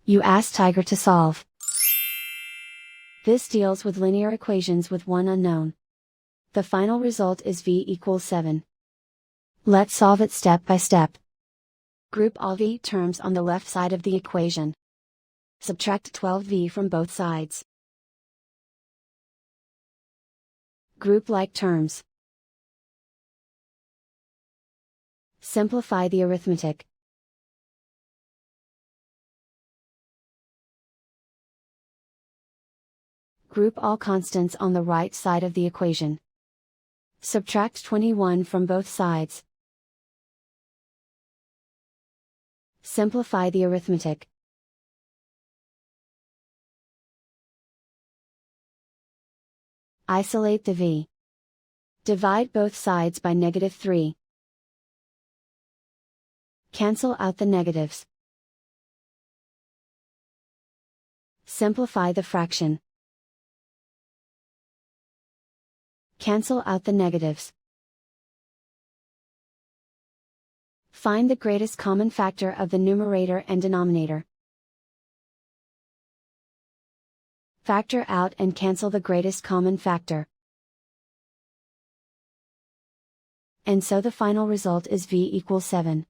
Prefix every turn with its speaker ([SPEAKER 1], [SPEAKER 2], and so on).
[SPEAKER 1] You ask Tiger to solve. This deals with linear equations with one unknown. The final result is v equals 7. Let's solve it step by step. Group all v terms on the left side of the equation. Subtract 12v from both sides. Group like terms. Simplify the arithmetic. Group all constants on the right side of the equation. Subtract 21 from both sides. Simplify the arithmetic. Isolate the v. Divide both sides by -3. Cancel out the negatives. Simplify the fraction. Cancel out the negatives. Find the greatest common factor of the numerator and denominator. Factor out and cancel the greatest common factor. And so the final result is v equals 7.